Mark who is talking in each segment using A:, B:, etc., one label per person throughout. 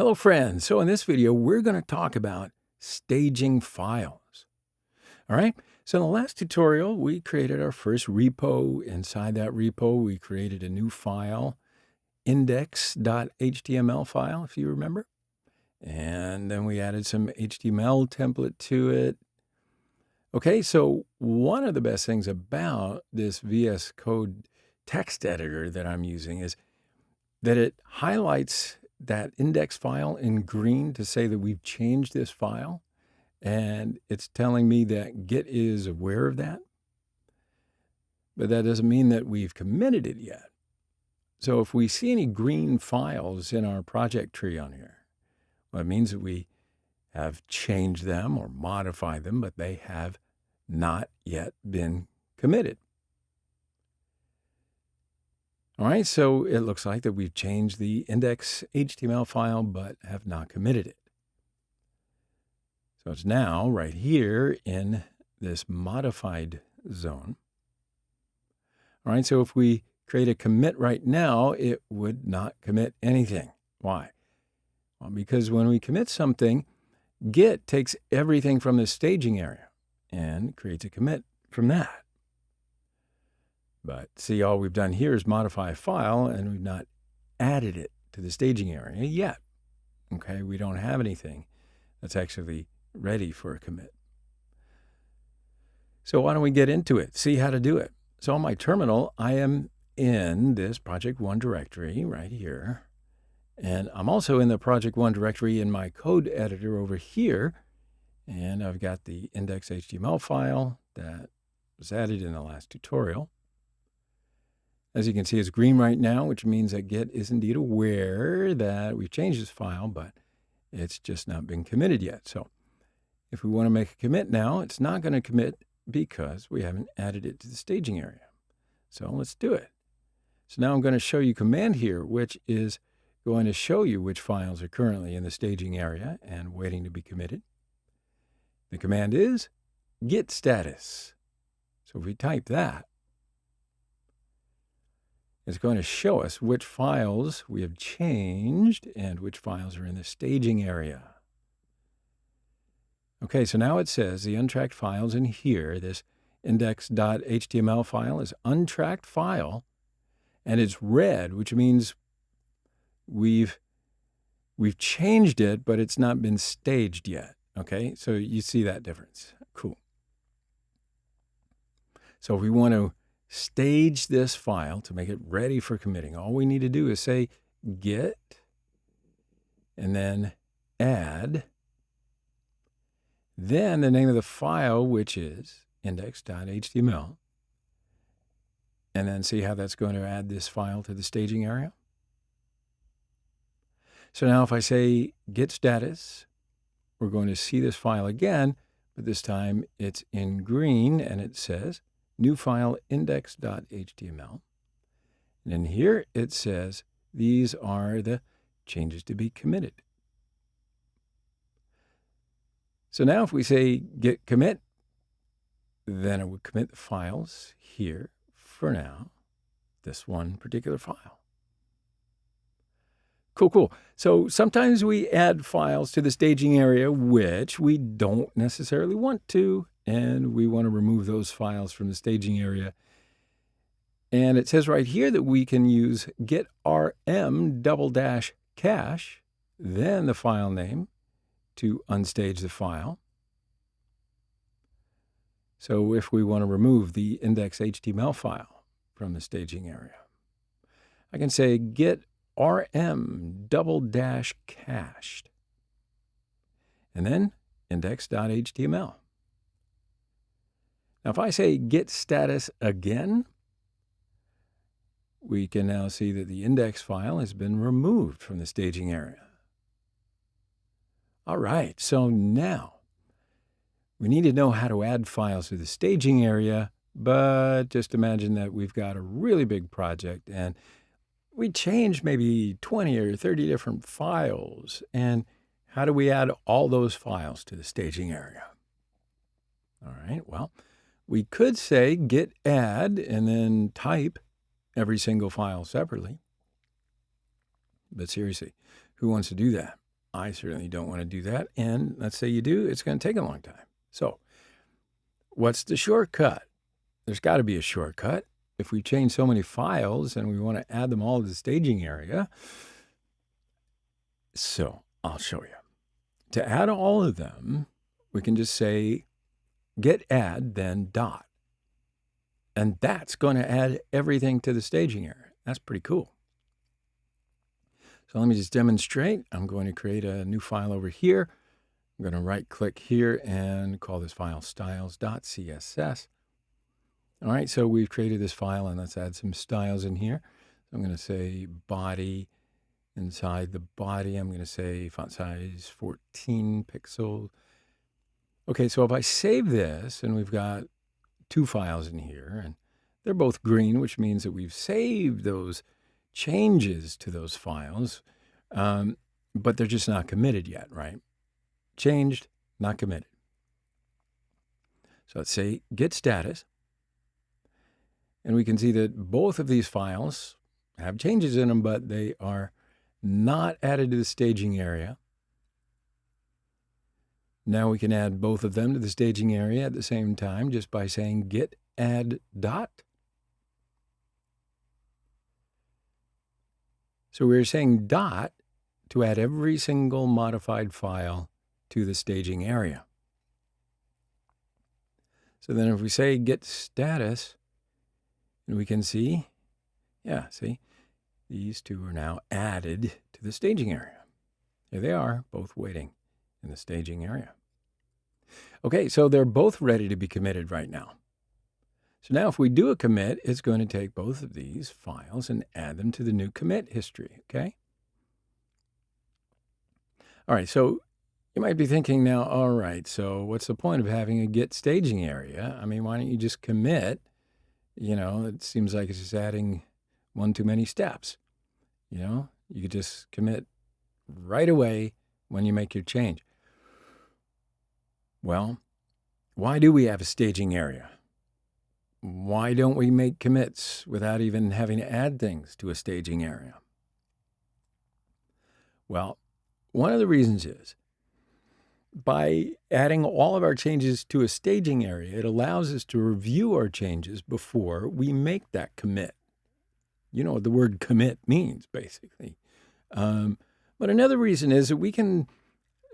A: Hello friends, so in this video we're going to talk about staging files. All right, so in the last tutorial we created our first repo. Inside that repo we created a new file, index.html file, if you remember. And then we added some HTML template to it. Okay, so one of the best things about this VS Code text editor that I'm using is that it highlights that index file in green to say that we've changed this file, and it's telling me that Git is aware of that. But that doesn't mean that we've committed it yet. So if we see any green files in our project tree on here, well, it means that we have changed them or modified them, but they have not yet been committed. All right, so it looks like that we've changed the index HTML file, but have not committed it. So it's now right here in this modified zone. All right, so if we create a commit right now, it would not commit anything. Why? Well, because when we commit something, Git takes everything from the staging area and creates a commit from that. But see, all we've done here is modify a file, and we've not added it to the staging area yet. Okay, we don't have anything that's actually ready for a commit. So why don't we get into it, see how to do it. So on my terminal, I am in this Project One directory right here. And I'm also in the Project One directory in my code editor over here. And I've got the index.html file that was added in the last tutorial. As you can see, it's green right now, which means that Git is indeed aware that we've changed this file, but it's just not been committed yet. So if we want to make a commit now, it's not going to commit because we haven't added it to the staging area. So let's do it. So now I'm going to show you command here, which is going to show you which files are currently in the staging area and waiting to be committed. The command is git status. So if we type that, it's going to show us which files we have changed and which files are in the staging area. Okay, so now it says the untracked files in here, this index.html file is untracked file, and it's red, which means we've changed it, but it's not been staged yet. Okay, so you see that difference. Cool. So if we want to stage this file to make it ready for committing, all we need to do is say git and then add, then the name of the file, which is index.html, and then see how that's going to add this file to the staging area. So now if I say git status, we're going to see this file again, but this time it's in green and it says new file index.html. And in here it says these are the changes to be committed. So now if we say git commit, then it would commit the files here for now, this one particular file. Cool. So sometimes we add files to the staging area which we don't necessarily want to, and we want to remove those files from the staging area. And it says right here that we can use git rm --cache, then the file name to unstage the file. So if we want to remove the index.html file from the staging area, I can say git rm --cached, and then index.html. Now, if I say git status again, we can now see that the index file has been removed from the staging area. All right, so now we need to know how to add files to the staging area, but just imagine that we've got a really big project and we changed maybe 20 or 30 different files. And how do we add all those files to the staging area? All right, well, we could say git add and then type every single file separately. But seriously, who wants to do that? I certainly don't want to do that. And let's say you do, it's going to take a long time. So what's the shortcut? There's got to be a shortcut. If we change so many files and we want to add them all to the staging area, so I'll show you. To add all of them, we can just say git add, then dot. And that's going to add everything to the staging area. That's pretty cool. So let me just demonstrate. I'm going to create a new file over here. I'm going to right-click here and call this file styles.css. All right, so we've created this file, and let's add some styles in here. So I'm going to say body. Inside the body, I'm going to say font size 14 pixels. Okay, so if I save this, and we've got 2 files in here, and they're both green, which means that we've saved those changes to those files, but they're just not committed yet, right? Changed, not committed. So let's say git status, and we can see that both of these files have changes in them, but they are not added to the staging area. Now we can add both of them to the staging area at the same time just by saying git add dot. So we're saying dot to add every single modified file to the staging area. So then if we say git status, and we can see, yeah, see, these 2 are now added to the staging area. Here they are, both waiting in the staging area. Okay, so they're both ready to be committed right now. So now if we do a commit, it's going to take both of these files and add them to the new commit history, okay? All right, so you might be thinking now, all right, so what's the point of having a git staging area? I mean, why don't you just commit? You know, it seems like it's just adding one too many steps. You know, you could just commit right away when you make your change. Well, why do we have a staging area? Why don't we make commits without even having to add things to a staging area? Well, one of the reasons is by adding all of our changes to a staging area, it allows us to review our changes before we make that commit. You know what the word commit means, basically. But another reason is that we can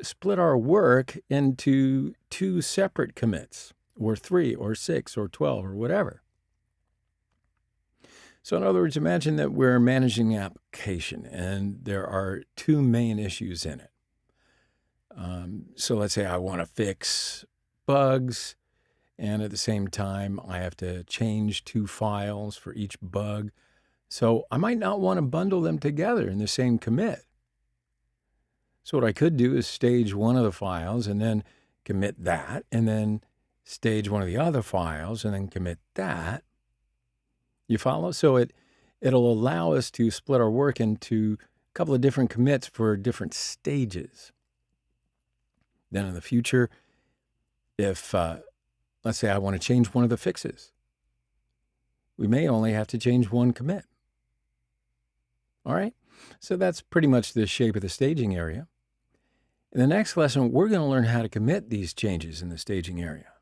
A: split our work into 2 separate commits, or 3, or 6, or 12, or whatever. So in other words, imagine that we're managing the application, and there are 2 main issues in it. So let's say I want to fix bugs, and at the same time, I have to change 2 files for each bug. So I might not want to bundle them together in the same commit. So what I could do is stage one of the files and then commit that, and then stage one of the other files and then commit that. You follow? So it'll allow us to split our work into a couple of different commits for different stages. Then in the future, if, let's say I want to change one of the fixes, we may only have to change one commit. All right? So that's pretty much the shape of the staging area. In the next lesson, we're going to learn how to commit these changes in the staging area.